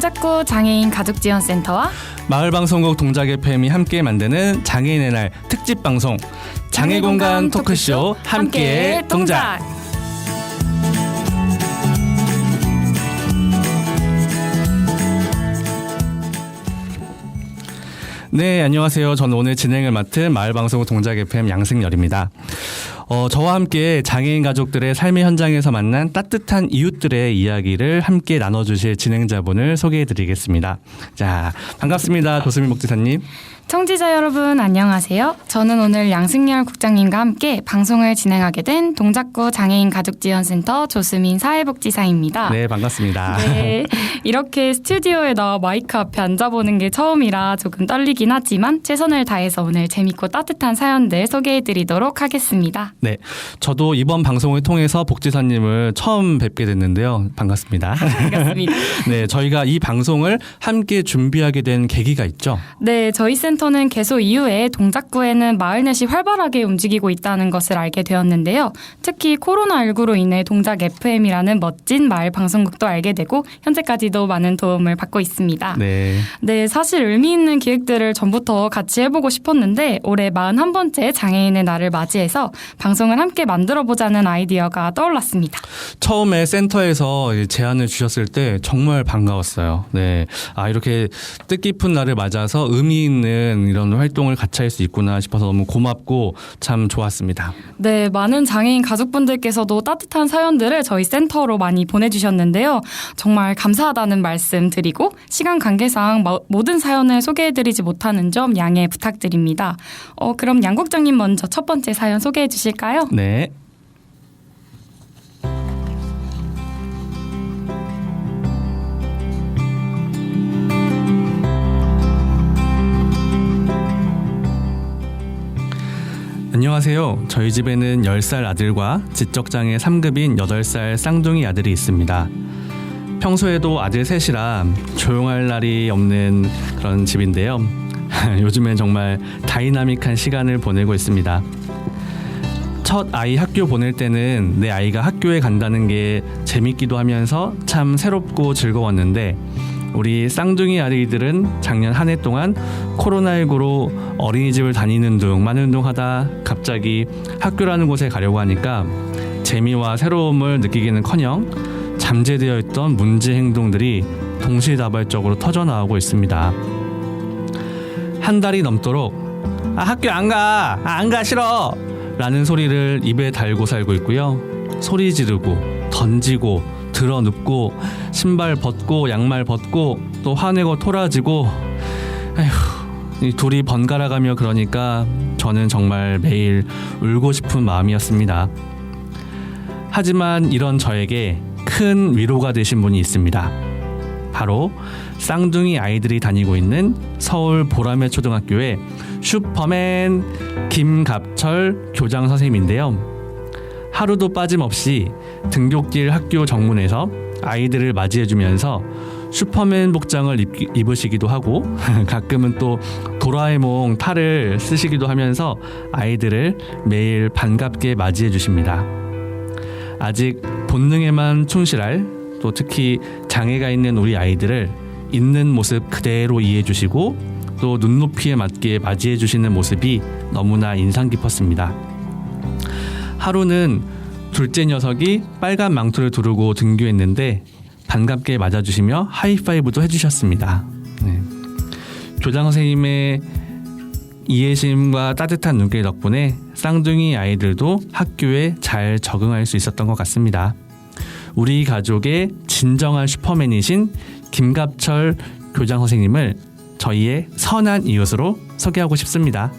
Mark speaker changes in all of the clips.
Speaker 1: 동작구 장애인 가족지원센터와
Speaker 2: 마을방송국 동작 FM이 함께 만드는 장애인의 날 특집 방송 장애공간 토크쇼 함께 동작. 네, 안녕하세요. 저는 오늘 진행을 맡은 마을방송국 동작 FM 양승열입니다. 저와 함께 장애인 가족들의 삶의 현장에서 만난 따뜻한 이웃들의 이야기를 함께 나눠주실 진행자분을 소개해드리겠습니다. 자, 반갑습니다. 조수민 목지사님.
Speaker 1: 청취자 여러분 안녕하세요. 저는 오늘 양승열 국장님과 함께 방송을 진행하게 된 동작구 장애인 가족지원센터 조수민 사회복지사입니다.
Speaker 2: 네, 반갑습니다.
Speaker 1: 네, 이렇게 스튜디오에 나와 마이크 앞에 앉아보는 게 처음이라 조금 떨리긴 하지만 최선을 다해서 오늘 재밌고 따뜻한 사연들 소개해드리도록 하겠습니다.
Speaker 2: 네, 저도 이번 방송을 통해서 복지사님을 처음 뵙게 됐는데요. 반갑습니다.
Speaker 1: 반갑습니다.
Speaker 2: 네, 저희가 이 방송을 함께 준비하게 된 계기가 있죠?
Speaker 1: 네, 저희 센터는 개소 이후에 동작구에는 마을넷이 활발하게 움직이고 있다는 것을 알게 되었는데요. 특히 코로나19로 인해 동작 FM이라는 멋진 마을 방송국도 알게 되고 현재까지도 많은 도움을 받고 있습니다.
Speaker 2: 네.
Speaker 1: 네, 사실 의미 있는 기획들을 전부터 같이 해보고 싶었는데 올해 41번째 장애인의 날을 맞이해서 방송을 함께 만들어보자는 아이디어가 떠올랐습니다.
Speaker 2: 처음에 센터에서 제안을 주셨을 때 정말 반가웠어요. 네, 이렇게 뜻깊은 날을 맞아서 의미 있는 이런 활동을 같이 할 수 있구나 싶어서 너무 고맙고 참 좋았습니다.
Speaker 1: 네, 많은 장애인 가족분들께서도 따뜻한 사연들을 저희 센터로 많이 보내주셨는데요. 정말 감사하다는 말씀 드리고 시간 관계상 모든 사연을 소개해드리지 못하는 점 양해 부탁드립니다. 그럼 양 국장님 먼저 첫 번째 사연 소개해 주실까요?
Speaker 2: 네. 안녕하세요. 저희 집에는 10살 아들과 지적장애 3급인 8살 쌍둥이 아들이 있습니다. 평소에도 아들 셋이라 조용할 날이 없는 그런 집인데요. 요즘엔 정말 다이나믹한 시간을 보내고 있습니다. 첫 아이 학교 보낼 때는 내 아이가 학교에 간다는 게 재밌기도 하면서 참 새롭고 즐거웠는데 우리 쌍둥이 아이들은 작년 한 해 동안 코로나19로 어린이집을 다니는 둥 마는 둥 하다 갑자기 학교라는 곳에 가려고 하니까 재미와 새로움을 느끼기는커녕 잠재되어 있던 문제 행동들이 동시다발적으로 터져나오고 있습니다. 한 달이 넘도록 학교 안 가 싫어 라는 소리를 입에 달고 살고 있고요. 소리 지르고 던지고 드러눕고 신발 벗고 양말 벗고 또 화내고 토라지고 이 둘이 번갈아가며 그러니까 저는 정말 매일 울고 싶은 마음이었습니다. 하지만 이런 저에게 큰 위로가 되신 분이 있습니다. 바로 쌍둥이 아이들이 다니고 있는 서울 보라매 초등학교의 슈퍼맨 김갑철 교장 선생님인데요. 하루도 빠짐없이 등굣길 학교 정문에서 아이들을 맞이해주면서 슈퍼맨 복장을 입으시기도 하고 가끔은 또 도라에몽 탈을 쓰시기도 하면서 아이들을 매일 반갑게 맞이해 주십니다. 아직 본능에만 충실할 또 특히 장애가 있는 우리 아이들을 있는 모습 그대로 이해해 주시고 또 눈높이에 맞게 맞이해 주시는 모습이 너무나 인상 깊었습니다. 하루는 둘째 녀석이 빨간 망토를 두르고 등교했는데 반갑게 맞아주시며 하이파이브도 해주셨습니다. 네. 교장 선생님의 이해심과 따뜻한 눈길 덕분에 쌍둥이 아이들도 학교에 잘 적응할 수 있었던 것 같습니다. 우리 가족의 진정한 슈퍼맨이신 김갑철 교장 선생님을 저희의 선한 이웃으로 소개하고 싶습니다.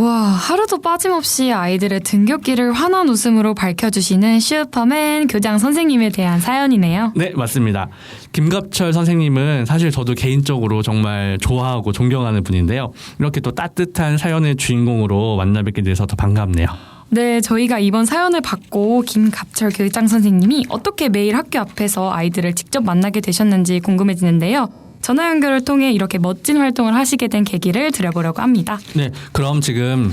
Speaker 1: 와, 하루도 빠짐없이 아이들의 등굣길을 환한 웃음으로 밝혀주시는 슈퍼맨 교장 선생님에 대한 사연이네요.
Speaker 2: 네, 맞습니다. 김갑철 선생님은 사실 저도 개인적으로 정말 좋아하고 존경하는 분인데요. 이렇게 또 따뜻한 사연의 주인공으로 만나 뵙게 돼서 더 반갑네요.
Speaker 1: 네, 저희가 이번 사연을 받고 김갑철 교장 선생님이 어떻게 매일 학교 앞에서 아이들을 직접 만나게 되셨는지 궁금해지는데요. 전화 연결을 통해 이렇게 멋진 활동을 하시게 된 계기를 드려보려고 합니다.
Speaker 2: 네, 그럼 지금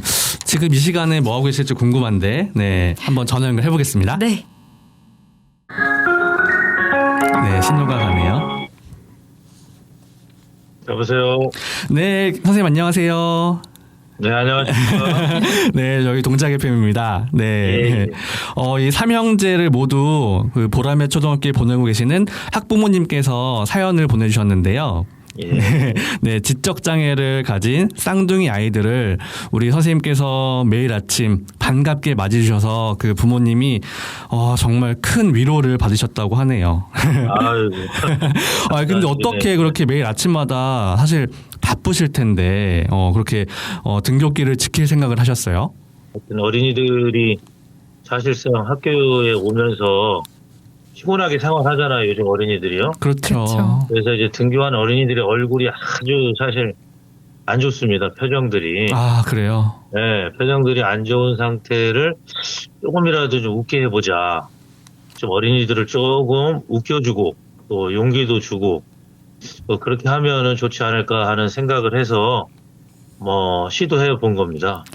Speaker 2: 이 시간에 뭐 하고 계실지 궁금한데, 네, 한번 전화 연결 해보겠습니다.
Speaker 1: 네.
Speaker 2: 네, 신호가 가네요.
Speaker 3: 여보세요.
Speaker 2: 네, 선생님 안녕하세요.
Speaker 3: 네, 안녕하십니까.
Speaker 2: 네, 저희 동작 FM입니다. 네.
Speaker 3: 예.
Speaker 2: 이 삼형제를 모두 그 보람의 초등학교에 보내고 계시는 학부모님께서 사연을 보내주셨는데요.
Speaker 3: 예.
Speaker 2: 네, 지적 장애를 가진 쌍둥이 아이들을 우리 선생님께서 매일 아침 반갑게 맞이해주셔서 그 부모님이 정말 큰 위로를 받으셨다고 하네요.
Speaker 3: 아이고.
Speaker 2: 근데 어떻게 그렇게 매일 아침마다 사실 바쁘실 텐데 그렇게 등굣길을 지킬 생각을 하셨어요?
Speaker 3: 어린이들이 사실상 학교에 오면서 피곤하게 생활하잖아요, 요즘 어린이들이요.
Speaker 2: 그렇죠.
Speaker 1: 그렇죠.
Speaker 3: 그래서 이제 등교한 어린이들의 얼굴이 아주 사실 안 좋습니다, 표정들이.
Speaker 2: 아, 그래요?
Speaker 3: 네, 표정들이 안 좋은 상태를 조금이라도 좀 웃게 해보자. 좀 어린이들을 조금 웃겨주고 또 용기도 주고 그렇게 하면은 좋지 않을까 하는 생각을 해서 시도해 본 겁니다.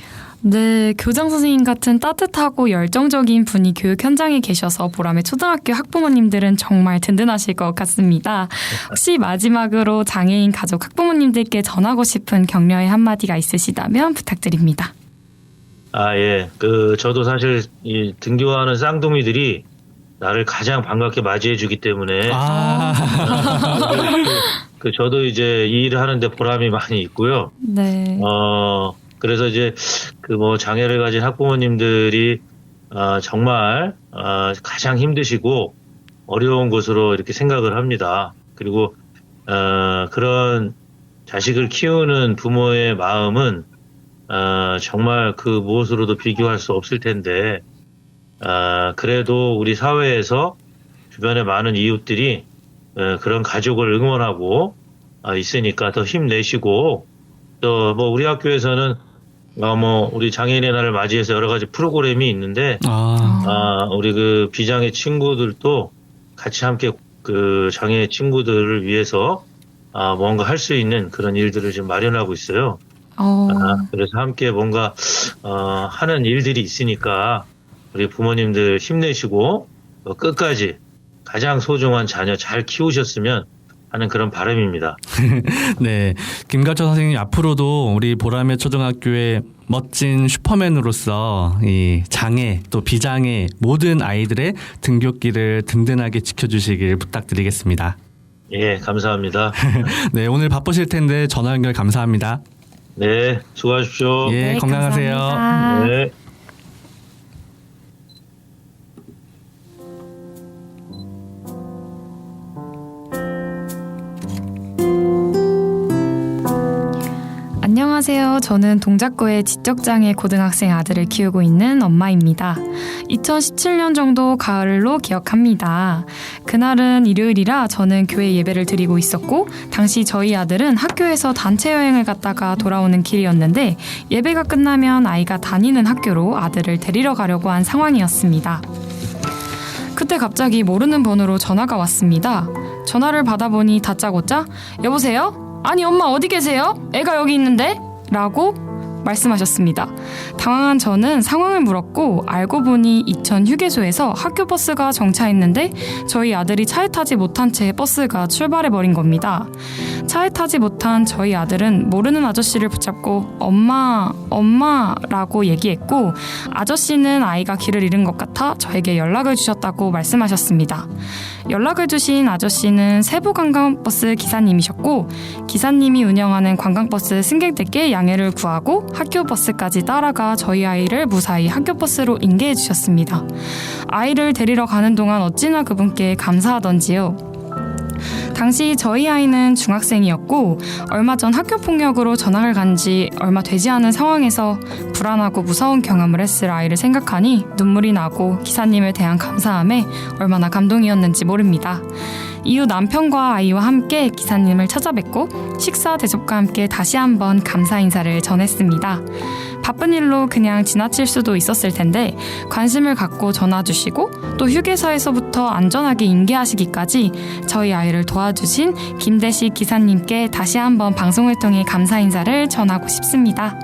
Speaker 1: 네, 교장 선생님 같은 따뜻하고 열정적인 분이 교육 현장에 계셔서 보람의 초등학교 학부모님들은 정말 든든하실 것 같습니다. 혹시 마지막으로 장애인 가족 학부모님들께 전하고 싶은 격려의 한마디가 있으시다면 부탁드립니다.
Speaker 3: 아, 예. 저도 사실 이 등교하는 쌍둥이들이 나를 가장 반갑게 맞이해 주기 때문에 저도 이제 이 일을 하는데 보람이 많이 있고요.
Speaker 1: 네.
Speaker 3: 그래서 이제 장애를 가진 학부모님들이 정말 가장 힘드시고 어려운 것으로 이렇게 생각을 합니다. 그리고 그런 자식을 키우는 부모의 마음은 정말 그 무엇으로도 비교할 수 없을 텐데 그래도 우리 사회에서 주변에 많은 이웃들이 그런 가족을 응원하고 있으니까 더 힘내시고 또 우리 학교에서는 우리 장애인의 날을 맞이해서 여러 가지 프로그램이 있는데 우리 그 비장애 친구들도 같이 함께 그 장애 친구들을 위해서 뭔가 할 수 있는 그런 일들을 좀 마련하고 있어요. 그래서 함께 뭔가 하는 일들이 있으니까 우리 부모님들 힘내시고 끝까지 가장 소중한 자녀 잘 키우셨으면 하는 그런 바람입니다.
Speaker 2: 네, 김가철 선생님 앞으로도 우리 보람의 초등학교의 멋진 슈퍼맨으로서 이 장애 또 비장애 모든 아이들의 등굣길을 든든하게 지켜주시길 부탁드리겠습니다.
Speaker 3: 예, 감사합니다.
Speaker 2: 네, 오늘 바쁘실 텐데 전화 연결 감사합니다.
Speaker 3: 네, 수고하십시오.
Speaker 2: 예,
Speaker 1: 네,
Speaker 2: 건강하세요.
Speaker 1: 감사합니다.
Speaker 3: 네.
Speaker 1: 안녕하세요. 저는 동작구의 지적장애 고등학생 아들을 키우고 있는 엄마입니다. 2017년 정도 가을로 기억합니다. 그날은 일요일이라 저는 교회 예배를 드리고 있었고 당시 저희 아들은 학교에서 단체 여행을 갔다가 돌아오는 길이었는데 예배가 끝나면 아이가 다니는 학교로 아들을 데리러 가려고 한 상황이었습니다. 그때 갑자기 모르는 번호로 전화가 왔습니다. 전화를 받아보니 다짜고짜 여보세요? 아니 엄마 어디 계세요? 애가 여기 있는데? 라고 말씀하셨습니다. 당황한 저는 상황을 물었고 알고 보니 이천 휴게소에서 학교 버스가 정차했는데 저희 아들이 차에 타지 못한 채 버스가 출발해버린 겁니다. 차에 타지 못한 저희 아들은 모르는 아저씨를 붙잡고 엄마라고 얘기했고 아저씨는 아이가 길을 잃은 것 같아 저에게 연락을 주셨다고 말씀하셨습니다. 연락을 주신 아저씨는 세부관광버스 기사님이셨고 기사님이 운영하는 관광버스 승객들께 양해를 구하고 학교 버스까지 따라가 저희 아이를 무사히 학교 버스로 인계해 주셨습니다. 아이를 데리러 가는 동안 어찌나 그분께 감사하던지요. 당시 저희 아이는 중학생이었고 얼마 전 학교폭력으로 전학을 간 지 얼마 되지 않은 상황에서 불안하고 무서운 경험을 했을 아이를 생각하니 눈물이 나고 기사님에 대한 감사함에 얼마나 감동이었는지 모릅니다. 이후 남편과 아이와 함께 기사님을 찾아뵙고 식사 대접과 함께 다시 한번 감사 인사를 전했습니다. 바쁜 일로 그냥 지나칠 수도 있었을 텐데 관심을 갖고 전화 주시고 또 휴게소에서부터 안전하게 인계하시기까지 저희 아이를 도와주신 김대식 기사님께 다시 한번 방송을 통해 감사 인사를 전하고 싶습니다.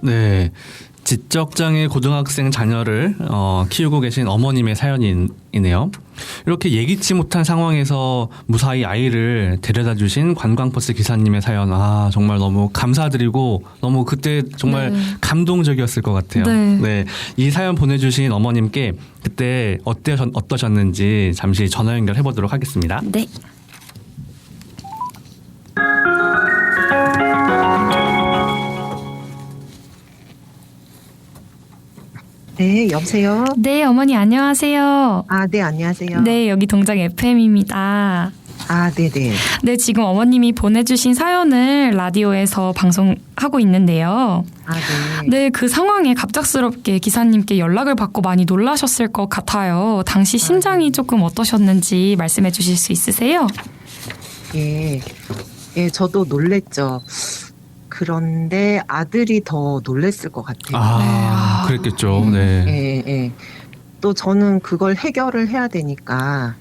Speaker 2: 네. 지적장애 고등학생 자녀를 키우고 계신 어머님의 사연이네요. 이렇게 예기치 못한 상황에서 무사히 아이를 데려다 주신 관광버스 기사님의 사연, 정말 너무 감사드리고 너무 그때 정말 감동적이었을 것 같아요. 네. 이 사연 보내주신 어머님께 그때 어떠셨는지 잠시 전화 연결해 보도록 하겠습니다.
Speaker 1: 네.
Speaker 4: 네, 여보세요?
Speaker 1: 네, 어머니 안녕하세요.
Speaker 4: 네, 안녕하세요.
Speaker 1: 네, 여기 동작 FM입니다.
Speaker 4: 네네.
Speaker 1: 네, 지금 어머님이 보내주신 사연을 라디오에서 방송하고 있는데요.
Speaker 4: 네.
Speaker 1: 네, 그 상황에 갑작스럽게 기사님께 연락을 받고 많이 놀라셨을 것 같아요. 당시 심장이 조금 어떠셨는지 말씀해 주실 수 있으세요?
Speaker 4: 예, 저도 놀랬죠. 그런데 아들이 더 놀랬을 것 같아요.
Speaker 2: 그랬겠죠. 네.
Speaker 4: 예. 또 저는 그걸 해결을 해야 되니까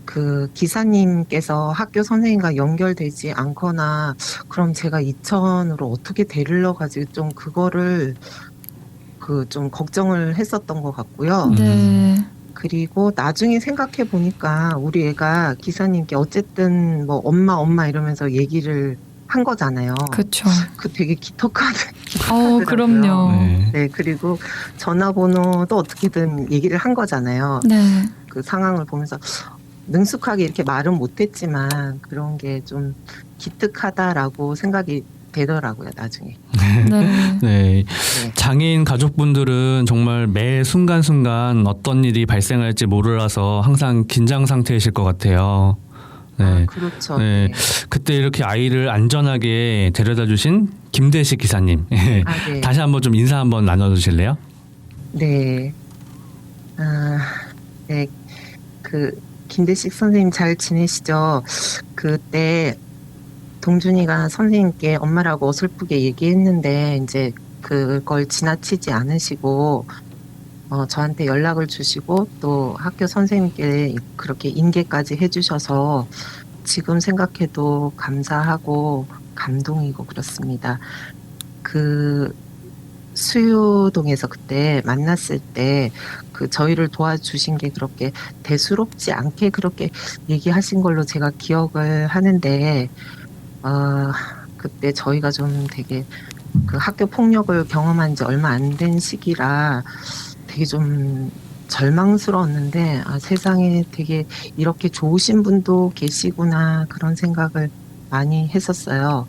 Speaker 4: 그 기사님께서 학교 선생님과 연결되지 않거나 그럼 제가 이천으로 어떻게 데리러 가지 좀 그거를 좀 걱정을 했었던 것 같고요.
Speaker 1: 네.
Speaker 4: 그리고 나중에 생각해 보니까 우리 애가 기사님께 어쨌든 뭐 엄마 이러면서 얘기를 한 거잖아요.
Speaker 1: 그렇죠.
Speaker 4: 그 되게 기특하더라고요.
Speaker 1: 그럼요.
Speaker 4: 네, 그리고 전화번호도 어떻게든 얘기를 한 거잖아요.
Speaker 1: 네.
Speaker 4: 그 상황을 보면서 능숙하게 이렇게 말은 못했지만 그런 게 좀 기특하다라고 생각이 되더라고요, 나중에.
Speaker 1: 네.
Speaker 2: 네. 장애인 가족분들은 정말 매 순간순간 어떤 일이 발생할지 모르라서 항상 긴장 상태이실 것 같아요. 네.
Speaker 4: 그렇죠.
Speaker 2: 네. 그때 이렇게 아이를 안전하게 데려다 주신 김대식 기사님.
Speaker 4: 네.
Speaker 2: 다시 한번 좀 인사 한번 나눠주실래요?
Speaker 4: 네. 네. 김대식 선생님 잘 지내시죠? 그때 동준이가 선생님께 엄마라고 어설프게 얘기했는데 이제 그걸 지나치지 않으시고 저한테 연락을 주시고 또 학교 선생님께 그렇게 인계까지 해주셔서 지금 생각해도 감사하고 감동이고 그렇습니다. 수유동에서 그때 만났을 때 저희를 도와주신 게 그렇게 대수롭지 않게 그렇게 얘기하신 걸로 제가 기억을 하는데 그때 저희가 좀 되게 학교 폭력을 경험한 지 얼마 안 된 시기라 되게 좀 절망스러웠는데 세상에 되게 이렇게 좋으신 분도 계시구나 그런 생각을 많이 했었어요.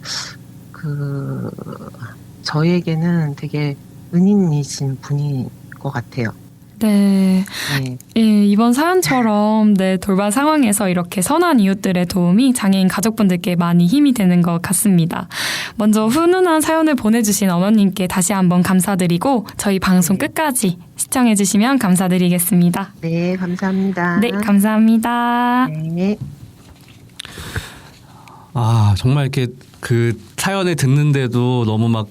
Speaker 4: 저희에게는 되게 은인이신 분인 것 같아요.
Speaker 1: 네.
Speaker 4: 네.
Speaker 1: 예, 이번 사연처럼 돌발 상황에서 이렇게 선한 이웃들의 도움이 장애인 가족분들께 많이 힘이 되는 것 같습니다. 먼저 훈훈한 사연을 보내주신 어머님께 다시 한번 감사드리고 저희 방송 끝까지 시청해주시면 감사드리겠습니다.
Speaker 4: 네, 감사합니다.
Speaker 1: 네, 감사합니다.
Speaker 4: 네.
Speaker 2: 정말 이렇게 사연을 듣는데도 너무 막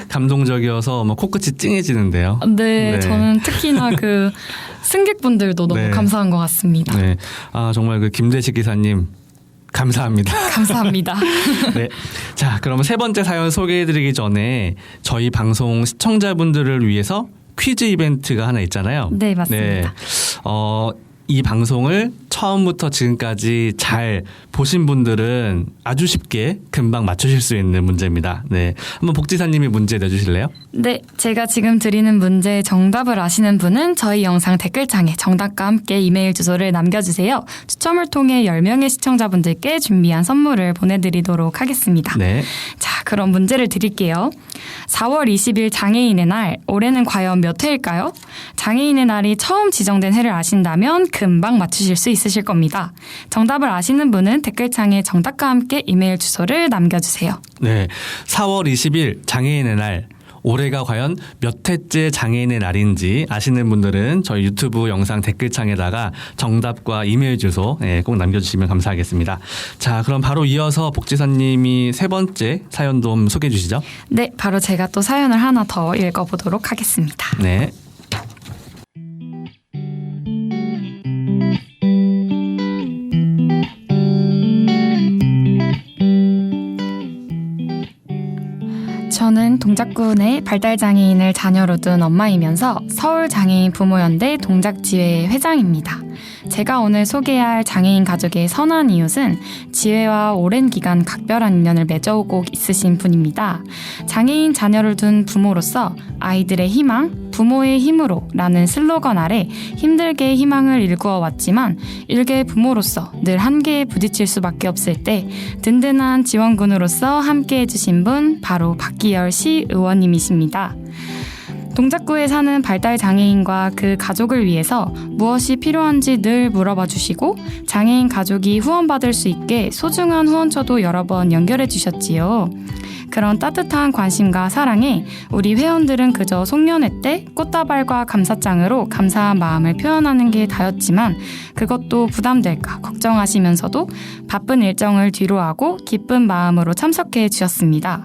Speaker 2: 감동적이어서 막 코끝이 찡해지는데요.
Speaker 1: 네, 저는 특히나 승객분들도 너무
Speaker 2: 네.
Speaker 1: 감사한 것 같습니다.
Speaker 2: 네. 정말 김대식 기사님 감사합니다.
Speaker 1: 감사합니다.
Speaker 2: 네. 자, 그럼 세 번째 사연 소개해드리기 전에 저희 방송 시청자분들을 위해서 퀴즈 이벤트가 하나 있잖아요.
Speaker 1: 네, 맞습니다.
Speaker 2: 이 방송을 처음부터 지금까지 잘 보신 분들은 아주 쉽게 금방 맞추실 수 있는 문제입니다. 네. 한번 복지사님이 문제 내주실래요?
Speaker 1: 네, 제가 지금 드리는 문제의 정답을 아시는 분은 저희 영상 댓글창에 정답과 함께 이메일 주소를 남겨주세요. 추첨을 통해 10명의 시청자분들께 준비한 선물을 보내드리도록 하겠습니다.
Speaker 2: 네.
Speaker 1: 자, 그럼 문제를 드릴게요. 4월 20일 장애인의 날, 올해는 과연 몇 회일까요? 장애인의 날이 처음 지정된 해를 아신다면 금방 맞추실 수 있으실 겁니다. 정답을 아시는 분은 댓글창에 정답과 함께 이메일 주소를 남겨주세요.
Speaker 2: 네. 4월 20일 장애인의 날. 올해가 과연 몇 회째 장애인의 날인지 아시는 분들은 저희 유튜브 영상 댓글창에다가 정답과 이메일 주소 꼭 남겨주시면 감사하겠습니다. 자, 그럼 바로 이어서 복지사님이 세 번째 사연 좀 소개해 주시죠.
Speaker 1: 네, 바로 제가 또 사연을 하나 더 읽어보도록 하겠습니다.
Speaker 2: 네.
Speaker 1: 저는 동작군의 발달장애인을 자녀로 둔 엄마이면서 서울장애인 부모연대 동작지회 회장입니다. 제가 오늘 소개할 장애인 가족의 선한 이웃은 지회와 오랜 기간 각별한 인연을 맺어오고 있으신 분입니다. 장애인 자녀를 둔 부모로서 아이들의 희망, 부모의 힘으로 라는 슬로건 아래 힘들게 희망을 일구어 왔지만 일개 부모로서 늘 한계에 부딪힐 수밖에 없을 때 든든한 지원군으로서 함께 해주신 분 바로 박기열 시의원님이십니다. 동작구에 사는 발달장애인과 그 가족을 위해서 무엇이 필요한지 늘 물어봐 주시고 장애인 가족이 후원받을 수 있게 소중한 후원처도 여러 번 연결해 주셨지요. 그런 따뜻한 관심과 사랑에 우리 회원들은 그저 송년회 때 꽃다발과 감사장으로 감사한 마음을 표현하는 게 다였지만 그것도 부담될까 걱정하시면서도 바쁜 일정을 뒤로하고 기쁜 마음으로 참석해 주셨습니다.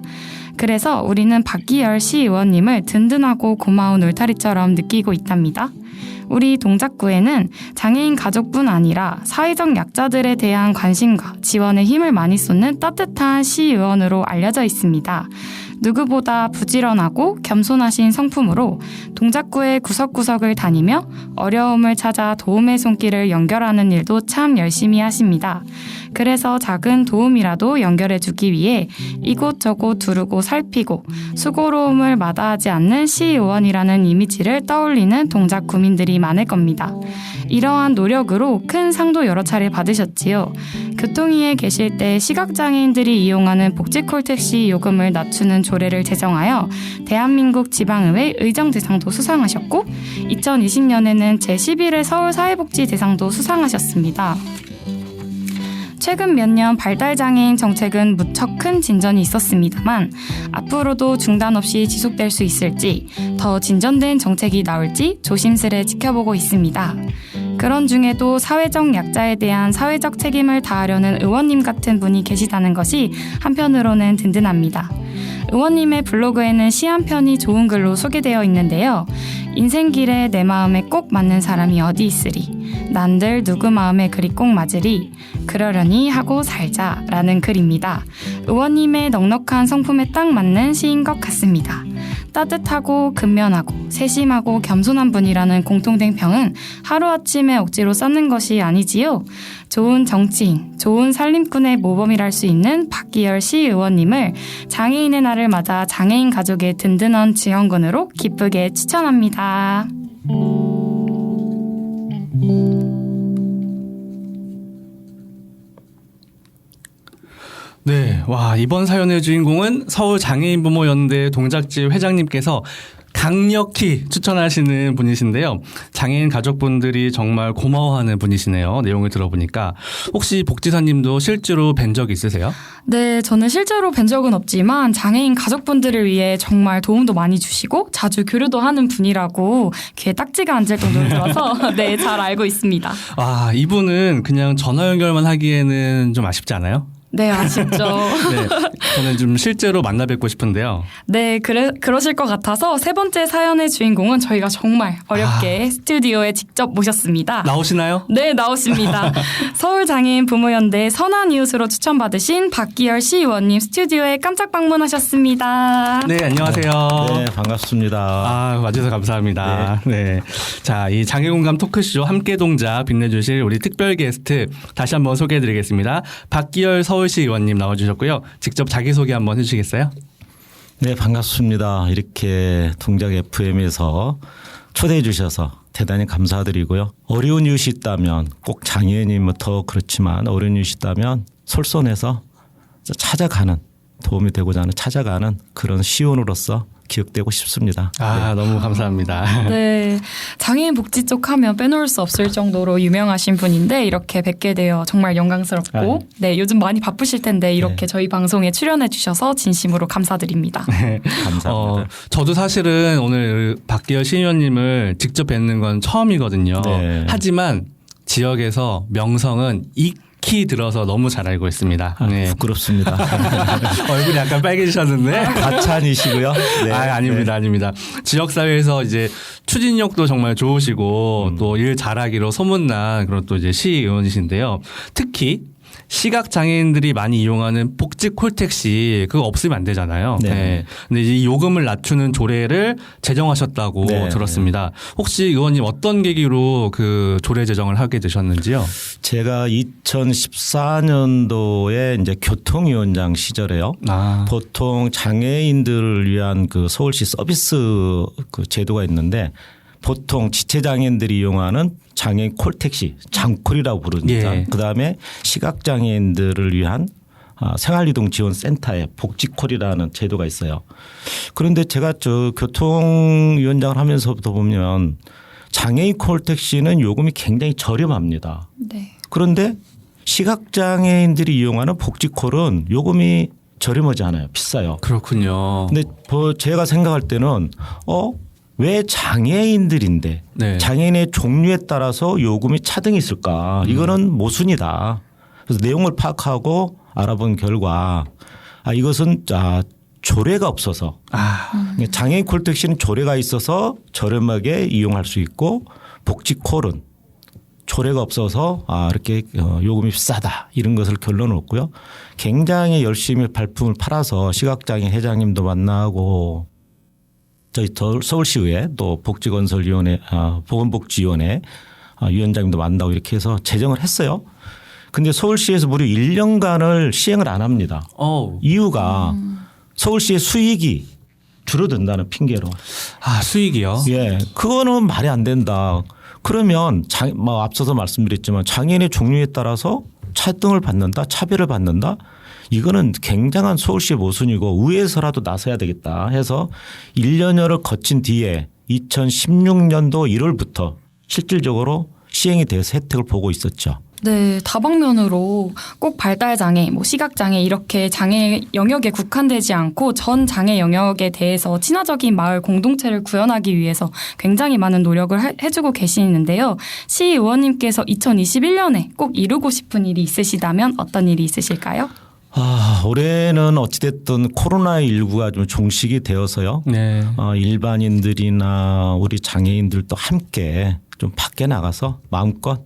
Speaker 1: 그래서 우리는 박기열 시의원님을 든든하고 고마운 울타리처럼 느끼고 있답니다. 우리 동작구에는 장애인 가족뿐 아니라 사회적 약자들에 대한 관심과 지원에 힘을 많이 쏟는 따뜻한 시의원으로 알려져 있습니다. 누구보다 부지런하고 겸손하신 성품으로 동작구의 구석구석을 다니며 어려움을 찾아 도움의 손길을 연결하는 일도 참 열심히 하십니다. 그래서 작은 도움이라도 연결해주기 위해 이곳저곳 두르고 살피고 수고로움을 마다하지 않는 시의원이라는 이미지를 떠올리는 동작구민들이 많을 겁니다. 이러한 노력으로 큰 상도 여러 차례 받으셨지요. 교통위에 계실 때 시각장애인들이 이용하는 복지콜택시 요금을 낮추는 조례를 제정하여 대한민국 지방의회 의정대상도 수상하셨고 2020년에는 제11회 서울사회복지대상도 수상하셨습니다. 최근 몇 년 발달장애인 정책은 무척 큰 진전이 있었습니다만 앞으로도 중단 없이 지속될 수 있을지 더 진전된 정책이 나올지 조심스레 지켜보고 있습니다. 그런 중에도 사회적 약자에 대한 사회적 책임을 다하려는 의원님 같은 분이 계시다는 것이 한편으로는 든든합니다. 의원님의 블로그에는 시 한 편이 좋은 글로 소개되어 있는데요. 인생길에 내 마음에 꼭 맞는 사람이 어디 있으리. 난들 누구 마음에 그리 꼭 맞으리. 그러려니 하고 살자라는 글입니다. 의원님의 넉넉한 성품에 딱 맞는 시인 것 같습니다. 따뜻하고 근면하고 세심하고 겸손한 분이라는 공통된 평은 하루아침에 억지로 쌓는 것이 아니지요. 좋은 정치인, 좋은 살림꾼의 모범이랄 수 있는 박기열 시의원님을 장애인의 날을 맞아 장애인 가족의 든든한 지원군으로 기쁘게 추천합니다.
Speaker 2: 네, 와, 이번 사연의 주인공은 서울장애인부모연대 동작지 회장님께서 강력히 추천하시는 분이신데요. 장애인 가족분들이 정말 고마워하는 분이시네요. 내용을 들어보니까. 혹시 복지사님도 실제로 뵌 적 있으세요?
Speaker 1: 네, 저는 실제로 뵌 적은 없지만 장애인 가족분들을 위해 정말 도움도 많이 주시고 자주 교류도 하는 분이라고 귀에 딱지가 앉을 정도로 들어서 네, 잘 알고 있습니다.
Speaker 2: 아, 이분은 그냥 전화 연결만 하기에는 좀 아쉽지 않아요?
Speaker 1: 네, 아쉽죠.
Speaker 2: 네, 저는 좀 실제로 만나 뵙고 싶은데요.
Speaker 1: 네, 그러실 것 같아서 세 번째 사연의 주인공은 저희가 정말 어렵게 스튜디오에 직접 모셨습니다.
Speaker 2: 나오시나요?
Speaker 1: 네, 나오십니다. 서울장애인 부모연대 선한 이웃으로 추천받으신 박기열 시의원님 스튜디오에 깜짝 방문하셨습니다.
Speaker 2: 네, 안녕하세요.
Speaker 5: 네, 반갑습니다.
Speaker 2: 아, 와주셔서 감사합니다. 네. 자, 이 장애공감 토크쇼 함께 동작 빛내주실 우리 특별 게스트 다시 한번 소개해드리겠습니다. 박기열 서울시 의원님 나와주셨고요. 직접 자기소개 한번 해주시겠어요?
Speaker 5: 네, 반갑습니다. 이렇게 동작 FM에서 초대해 주셔서 대단히 감사드리고요. 어려운 이웃이 있다면 꼭 장애인이면 더 그렇지만 어려운 이웃이 있다면 솔선해서 찾아가는 도움이 되고자 하는 찾아가는 그런 시온으로서 기억되고 싶습니다.
Speaker 2: 아, 너무 감사합니다.
Speaker 1: 네, 장애인 복지 쪽 하면 빼놓을 수 없을 정도로 유명하신 분인데 이렇게 뵙게 되어 정말 영광스럽고
Speaker 5: 아유.
Speaker 1: 네, 요즘 많이 바쁘실 텐데 이렇게
Speaker 5: 네.
Speaker 1: 저희 방송에 출연해 주셔서 진심으로 감사드립니다.
Speaker 5: 감사합니다.
Speaker 2: 저도 사실은 오늘 박기열 시의원님을 직접 뵙는 건 처음이거든요.
Speaker 5: 네.
Speaker 2: 하지만 지역에서 명성은 익히 들어서 너무 잘 알고 있습니다.
Speaker 5: 아,
Speaker 2: 네.
Speaker 5: 부끄럽습니다.
Speaker 2: 얼굴이 약간 빨개지셨는데.
Speaker 5: 과찬이시고요. 네.
Speaker 2: 아닙니다, 아닙니다. 지역사회에서 이제 추진력도 정말 좋으시고 또 일 잘하기로 소문난 그런 또 이제 시의원이신데요. 특히 시각 장애인들이 많이 이용하는 복지 콜택시 그거 없으면 안 되잖아요.
Speaker 5: 네.
Speaker 2: 네. 근데 이 요금을 낮추는 조례를 제정하셨다고
Speaker 5: 네.
Speaker 2: 들었습니다. 혹시 의원님 어떤 계기로 그 조례 제정을 하게 되셨는지요?
Speaker 5: 제가 2014년도에 이제 교통위원장 시절에요.
Speaker 2: 아,
Speaker 5: 보통 장애인들을 위한 그 서울시 서비스 그 제도가 있는데 보통 지체장애인들이 이용하는 장애인 콜택시, 장콜이라고 부릅니다.
Speaker 2: 예.
Speaker 5: 그다음에 시각장애인들을 위한 생활이동지원센터에 복지콜이라는 제도가 있어요. 그런데 제가 저 교통위원장을 하면서부터 보면 장애인 콜택시는 요금이 굉장히 저렴합니다.
Speaker 1: 네.
Speaker 5: 그런데 시각장애인들이 이용하는 복지콜은 요금이 저렴하지 않아요. 비싸요.
Speaker 2: 그렇군요.
Speaker 5: 근데 제가 생각할 때는 왜 장애인들인데
Speaker 2: 네.
Speaker 5: 장애인의 종류에 따라서 요금이 차등이 있을까? 이거는 모순이다. 그래서 내용을 파악하고 알아본 결과 이것은 조례가 없어서 장애인 콜택시는 조례가 있어서 저렴하게 이용할 수 있고 복지콜은 조례가 없어서 이렇게 요금이 비싸다 이런 것을 결론을 얻고요. 굉장히 열심히 발품을 팔아서 시각장애인 회장님도 만나고 저희 서울시의회 또 복지건설위원회 보건복지위원회 위원장님도 만나고 이렇게 해서 제정을 했어요. 근데 서울시에서 무려 1년간을 시행을 안 합니다. 이유가 서울시의 수익이 줄어든다는 핑계로.
Speaker 2: 수익이요?
Speaker 5: 예, 그거는 말이 안 된다. 그러면 앞서서 말씀드렸지만 장애인의 종류에 따라서 차등을 받는다, 차별을 받는다. 이거는 굉장한 서울시의 모순이고 의회에서라도 나서야 되겠다 해서 1년여를 거친 뒤에 2016년도 1월부터 실질적으로 시행이 돼서 혜택을 보고 있었죠.
Speaker 1: 네, 다방면으로 꼭 발달장애, 시각장애 이렇게 장애 영역에 국한되지 않고 전 장애 영역에 대해서 친화적인 마을 공동체를 구현하기 위해서 굉장히 많은 노력을 해주고 계시는데요. 시의원님께서 2021년에 꼭 이루고 싶은 일이 있으시다면 어떤 일이 있으실까요?
Speaker 5: 올해는 어찌됐든 코로나19가 좀 종식이 되어서요.
Speaker 2: 네.
Speaker 5: 일반인들이나 우리 장애인들도 함께 좀 밖에 나가서 마음껏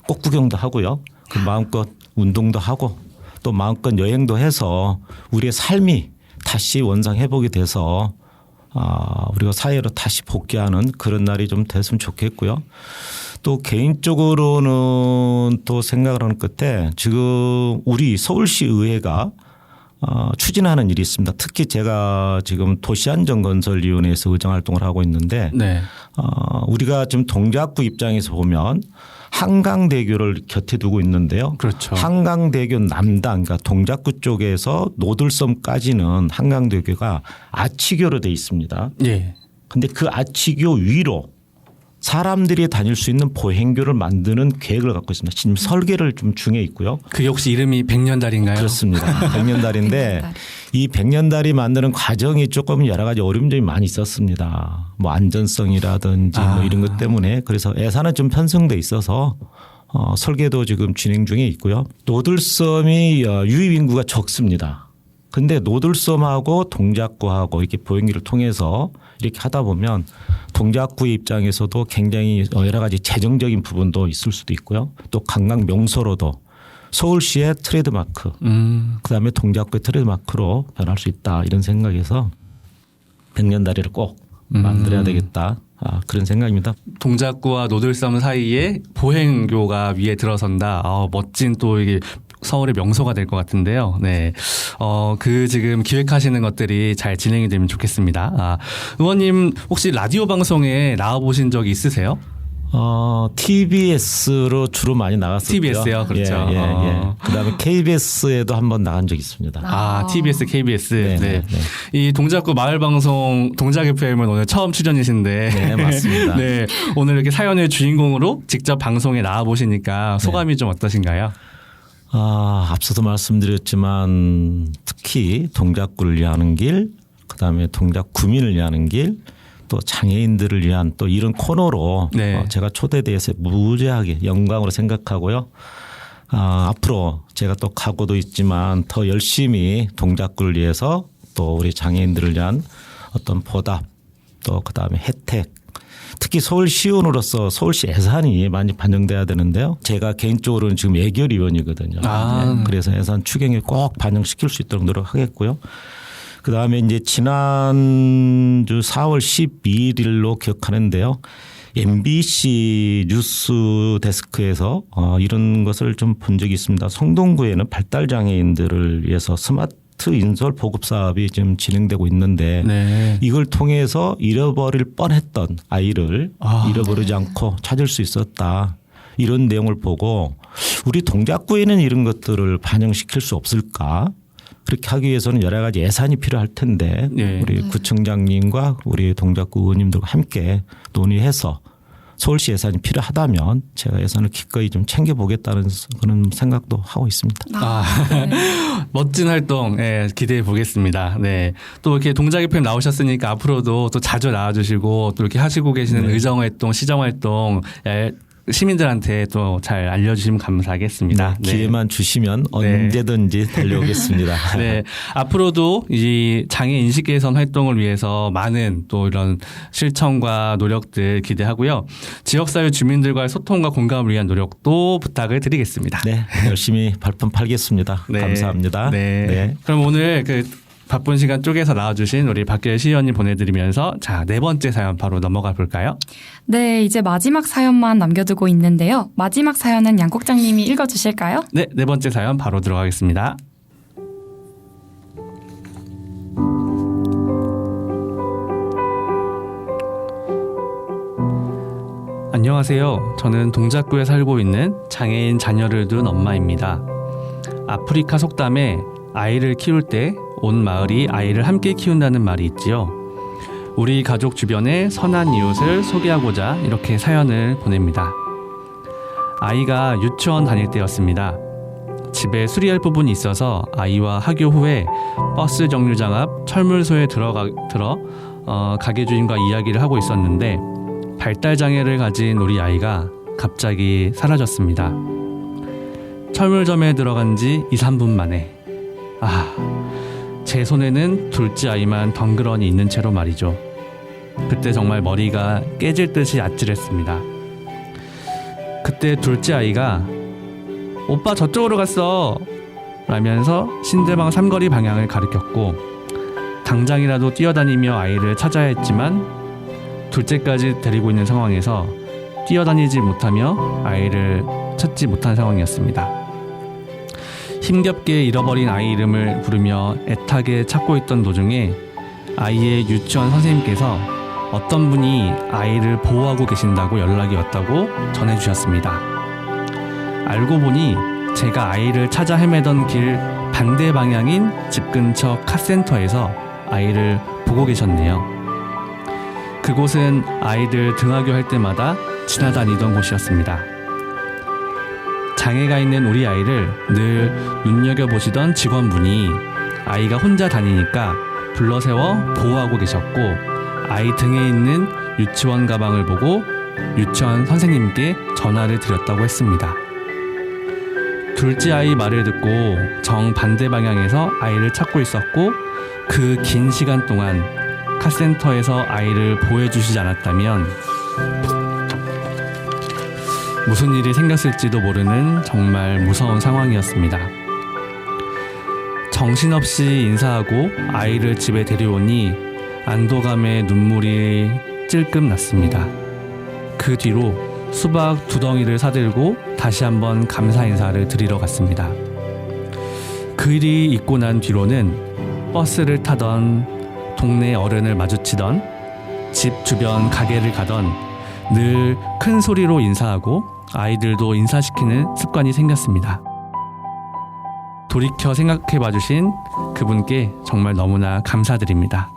Speaker 5: 꽃 구경도 하고요. 그 마음껏 운동도 하고 또 마음껏 여행도 해서 우리의 삶이 다시 원상 회복이 돼서 우리가 사회로 다시 복귀하는 그런 날이 좀 됐으면 좋겠고요. 또 개인적으로는 또 생각을 하는 끝에 지금 우리 서울시 의회가 추진하는 일이 있습니다. 특히 제가 지금 도시안전건설위원회에서 의정활동을 하고 있는데
Speaker 2: 네.
Speaker 5: 우리가 지금 동작구 입장에서 보면 한강대교를 곁에 두고 있는데요.
Speaker 2: 그렇죠.
Speaker 5: 한강대교 남단 그러니까 동작구 쪽에서 노들섬까지는 한강대교가 아치교로 돼 있습니다.
Speaker 2: 예.
Speaker 5: 근데 그 아치교 위로 사람들이 다닐 수 있는 보행교를 만드는 계획을 갖고 있습니다. 지금 설계를 좀 중에 있고요.
Speaker 2: 그게 혹시 이름이 백년달인가요?
Speaker 5: 그렇습니다. 백년달인데
Speaker 1: 백년달.
Speaker 5: 이 백년달이 만드는 과정이 조금 여러 가지 어려운 점이 많이 있었습니다. 안전성이라든지 이런 것 때문에 그래서 예산은 좀 편성돼 있어서 설계도 지금 진행 중에 있고요. 노들섬이 유입 인구가 적습니다. 근데 노들섬하고 동작구하고 이렇게 보행기를 통해서 이렇게 하다 보면 동작구의 입장에서도 굉장히 여러 가지 재정적인 부분도 있을 수도 있고요. 또 관광 명소로도 서울시의 트레이드마크 그다음에 동작구의 트레이드마크로 변할 수 있다 이런 생각에서 백년다리를 꼭 만들어야 되겠다. 그런 생각입니다.
Speaker 2: 동작구와 노들섬 사이에 보행교가 위에 들어선다. 멋진 또 이게 서울의 명소가 될 것 같은데요. 네. 그 지금 기획하시는 것들이 잘 진행이 되면 좋겠습니다. 의원님 혹시 라디오 방송에 나와보신 적이 있으세요?
Speaker 5: TBS로 주로 많이 나갔었죠.
Speaker 2: TBS요, 그렇죠.
Speaker 5: 그다음에 KBS에도 한번 나간 적 있습니다.
Speaker 2: TBS, KBS.
Speaker 5: 네,
Speaker 2: 네.
Speaker 5: 네.
Speaker 2: 이 동작구 마을방송 동작 FM은 오늘 처음 출연이신데.
Speaker 5: 네, 맞습니다.
Speaker 2: 네, 오늘 이렇게 사연의 주인공으로 직접 방송에 나와 보시니까 소감이 좀 어떠신가요?
Speaker 5: 앞서도 말씀드렸지만 특히 동작구를 위하는 길, 그다음에 동작 구민을 위하는 길, 또 장애인들을 위한 또 이런 코너로
Speaker 2: 네.
Speaker 5: 제가 초대돼서 무지하게 영광으로 생각하고요. 앞으로 제가 또 각오도 있지만 더 열심히 동작구를 위해서 또 우리 장애인들을 위한 어떤 보답 또 그다음에 혜택 특히 서울시의원으로서 서울시 예산이 많이 반영돼야 되는데요. 제가 개인적으로는 지금 예결위원이거든요. 네. 그래서 예산 추경에 꼭 반영시킬 수 있도록 노력하겠고요. 그다음에 이제 지난주 4월 12일로 기억하는데요. MBC 뉴스 데스크에서 이런 것을 좀 본 적이 있습니다. 성동구에는 발달 장애인들을 위해서 스마트 인솔 보급 사업이 지금 진행되고 있는데
Speaker 2: 네.
Speaker 5: 이걸 통해서 잃어버릴 뻔했던 아이를 잃어버리지 않고 찾을 수 있었다. 이런 내용을 보고 우리 동작구에는 이런 것들을 반영시킬 수 없을까? 그렇게 하기 위해서는 여러 가지 예산이 필요할 텐데
Speaker 2: 네.
Speaker 5: 우리 구청장님과 우리 동작구 의원님들과 함께 논의해서 서울시 예산이 필요하다면 제가 예산을 기꺼이 좀 챙겨보겠다는 그런 생각도 하고 있습니다.
Speaker 1: 네.
Speaker 2: 멋진 활동 기대해 보겠습니다. 네. 또 이렇게 동작 FM 나오셨으니까 앞으로도 또 자주 나와주시고 또 이렇게 하시고 계시는 의정활동, 시정활동 시민들한테 또 잘 알려주시면 감사하겠습니다. 네.
Speaker 5: 기회만 주시면 언제든지 달려오겠습니다.
Speaker 2: 네. 앞으로도 이 장애 인식 개선 활동을 위해서 많은 또 이런 실천과 노력들 기대하고요. 지역사회 주민들과의 소통과 공감을 위한 노력도 부탁을 드리겠습니다.
Speaker 5: 네. 열심히 발품 팔겠습니다.
Speaker 2: 네.
Speaker 5: 감사합니다.
Speaker 2: 네.
Speaker 5: 네.
Speaker 2: 그럼 오늘 바쁜 시간 쪼개서 나와주신 우리 박계일 시의원님 보내드리면서 네 번째 사연 바로 넘어가 볼까요?
Speaker 1: 네, 이제 마지막 사연만 남겨두고 있는데요. 마지막 사연은 양 국장님이 읽어주실까요?
Speaker 2: 네, 네 번째 사연 바로 들어가겠습니다. 안녕하세요. 저는 동작구에 살고 있는 장애인 자녀를 둔 엄마입니다. 아프리카 속담에 아이를 키울 때 온 마을이 아이를 함께 키운다는 말이 있지요. 우리 가족 주변의 선한 이웃을 소개하고자 이렇게 사연을 보냅니다. 아이가 유치원 다닐 때였습니다. 집에 수리할 부분이 있어서 아이와 하교 후에 버스 정류장 앞 철물소에 들어 가게 주인과 이야기를 하고 있었는데 발달 장애를 가진 우리 아이가 갑자기 사라졌습니다. 철물점에 들어간 지 2, 3분 만에 제 손에는 둘째 아이만 덩그러니 있는 채로 말이죠. 그때 정말 머리가 깨질 듯이 아찔했습니다. 그때 둘째 아이가 오빠 저쪽으로 갔어 라면서 신대방 삼거리 방향을 가리켰고 당장이라도 뛰어다니며 아이를 찾아야 했지만 둘째까지 데리고 있는 상황에서 뛰어다니지 못하며 아이를 찾지 못한 상황이었습니다. 힘겹게 잃어버린 아이 이름을 부르며 애타게 찾고 있던 도중에 아이의 유치원 선생님께서 어떤 분이 아이를 보호하고 계신다고 연락이 왔다고 전해주셨습니다. 알고 보니 제가 아이를 찾아 헤매던 길 반대 방향인 집 근처 카센터에서 아이를 보고 계셨네요. 그곳은 아이들 등하교 할 때마다 지나다니던 곳이었습니다. 장애가 있는 우리 아이를 늘 눈여겨보시던 직원분이 아이가 혼자 다니니까 불러세워 보호하고 계셨고 아이 등에 있는 유치원 가방을 보고 유치원 선생님께 전화를 드렸다고 했습니다. 둘째 아이 말을 듣고 정반대 방향에서 아이를 찾고 있었고 그 긴 시간 동안 카센터에서 아이를 보호해주시지 않았다면 무슨 일이 생겼을지도 모르는 정말 무서운 상황이었습니다. 정신없이 인사하고 아이를 집에 데려오니 안도감에 눈물이 찔끔 났습니다. 그 뒤로 수박 2덩이를 사들고 다시 한번 감사 인사를 드리러 갔습니다. 그 일이 있고 난 뒤로는 버스를 타던 동네 어른을 마주치던 집 주변 가게를 가던 늘 큰 소리로 인사하고 아이들도 인사시키는 습관이 생겼습니다. 돌이켜 생각해 봐주신 그분께 정말 너무나 감사드립니다.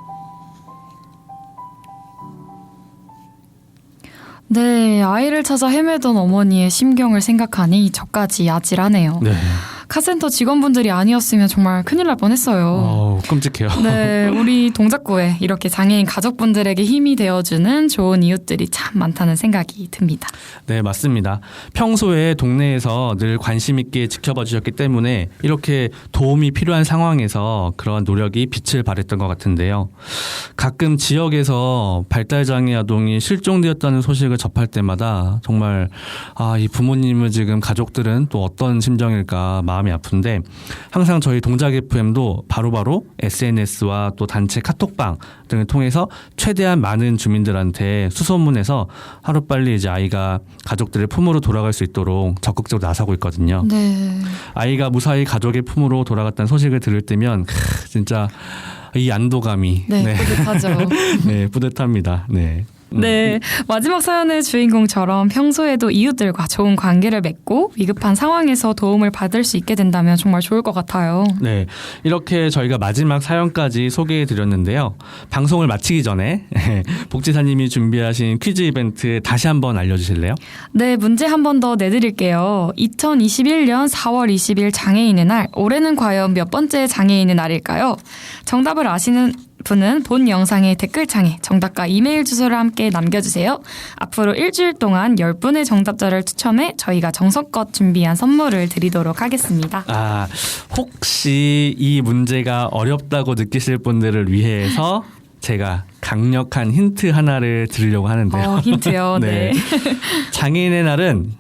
Speaker 1: 네, 아이를 찾아 헤매던 어머니의 심경을 생각하니 저까지 아찔하네요.
Speaker 2: 네.
Speaker 1: 카센터 직원분들이 아니었으면 정말 큰일 날 뻔했어요.
Speaker 2: 끔찍해요.
Speaker 1: 네, 우리 동작구에 이렇게 장애인 가족분들에게 힘이 되어주는 좋은 이웃들이 참 많다는 생각이 듭니다.
Speaker 2: 네, 맞습니다. 평소에 동네에서 늘 관심 있게 지켜봐 주셨기 때문에 이렇게 도움이 필요한 상황에서 그런 노력이 빛을 발했던 것 같은데요. 가끔 지역에서 발달장애 아동이 실종되었다는 소식을 접할 때마다 정말 이 부모님은 지금 가족들은 또 어떤 심정일까 마음이 아픈데 항상 저희 동작 FM도 바로바로 SNS와 또 단체 카톡방 등을 통해서 최대한 많은 주민들한테 수소문해서 하루빨리 이제 아이가 가족들의 품으로 돌아갈 수 있도록 적극적으로 나서고 있거든요.
Speaker 1: 네.
Speaker 2: 아이가 무사히 가족의 품으로 돌아갔다는 소식을 들을 때면 진짜 이 안도감이
Speaker 1: 네, 뿌듯하죠.
Speaker 2: 네, 뿌듯합니다. 네.
Speaker 1: 네, 마지막 사연의 주인공처럼 평소에도 이웃들과 좋은 관계를 맺고 위급한 상황에서 도움을 받을 수 있게 된다면 정말 좋을 것 같아요.
Speaker 2: 네, 이렇게 저희가 마지막 사연까지 소개해드렸는데요. 방송을 마치기 전에 복지사님이 준비하신 퀴즈 이벤트 다시 한번 알려주실래요?
Speaker 1: 네, 문제 한 번 더 내드릴게요. 2021년 4월 20일 장애인의 날, 올해는 과연 몇 번째 장애인의 날일까요? 정답을 아시는 분은 본 영상의 댓글창에 정답과 이메일 주소를 함께 남겨주세요. 앞으로 일주일 동안 10분의 정답자를 추첨해 저희가 정성껏 준비한 선물을 드리도록 하겠습니다.
Speaker 2: 혹시 이 문제가 어렵다고 느끼실 분들을 위해서 제가 강력한 힌트 하나를 드리려고 하는데요.
Speaker 1: 힌트요? 네.
Speaker 2: 장애인의 날은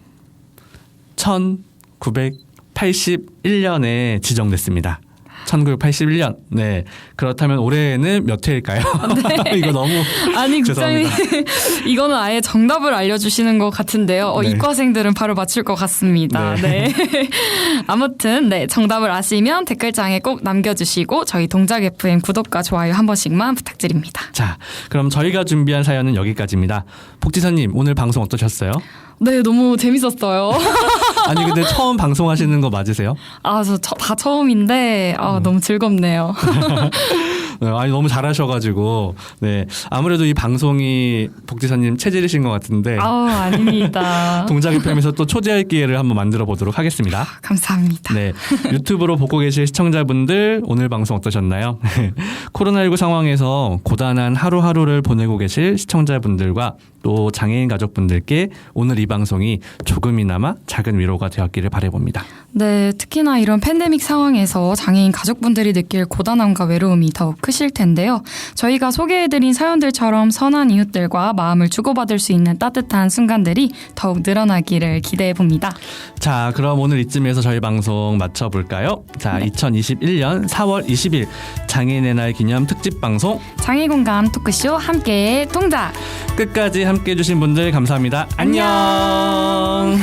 Speaker 2: 1981년에 지정됐습니다. 1981년. 네. 그렇다면 올해는 몇 회일까요?
Speaker 1: 네.
Speaker 2: 이거 너무
Speaker 1: 아니, 국장님.
Speaker 2: 죄송합니다.
Speaker 1: 이거는 아예 정답을 알려주시는 것 같은데요.
Speaker 2: 네.
Speaker 1: 이과생들은 바로 맞출 것 같습니다. 네. 아무튼, 네. 정답을 아시면 댓글창에 꼭 남겨주시고 저희 동작 FM 구독과 좋아요 한 번씩만 부탁드립니다.
Speaker 2: 자, 그럼 저희가 준비한 사연은 여기까지입니다. 복지사님, 오늘 방송 어떠셨어요?
Speaker 1: 네, 너무 재밌었어요.
Speaker 2: 아니, 근데 처음 방송하시는 거 맞으세요?
Speaker 1: 다 처음인데, 너무 즐겁네요.
Speaker 2: 네, 아니 너무 잘하셔가지고 네 아무래도 이 방송이 복지사님 체질이신 것 같은데
Speaker 1: 아닙니다.
Speaker 2: 동작 FM에서 또 초대할 기회를 한번 만들어 보도록 하겠습니다.
Speaker 1: 감사합니다.
Speaker 2: 네 유튜브로 보고 계실 시청자분들 오늘 방송 어떠셨나요? 코로나19 상황에서 고단한 하루하루를 보내고 계실 시청자분들과 또 장애인 가족분들께 오늘 이 방송이 조금이나마 작은 위로가 되었기를 바라봅니다.
Speaker 1: 네, 특히나 이런 팬데믹 상황에서 장애인 가족분들이 느낄 고단함과 외로움이 더욱 크실 텐데요. 저희가 소개해드린 사연들처럼 선한 이웃들과 마음을 주고받을 수 있는 따뜻한 순간들이 더욱 늘어나기를 기대해봅니다.
Speaker 2: 자, 그럼 오늘 이쯤에서 저희 방송 마쳐볼까요? 자, 2021년 4월 20일 장애인의 날 기념 특집 방송
Speaker 1: 장애공감 토크쇼 함께 동작!
Speaker 2: 끝까지 함께해 주신 분들 감사합니다. 안녕.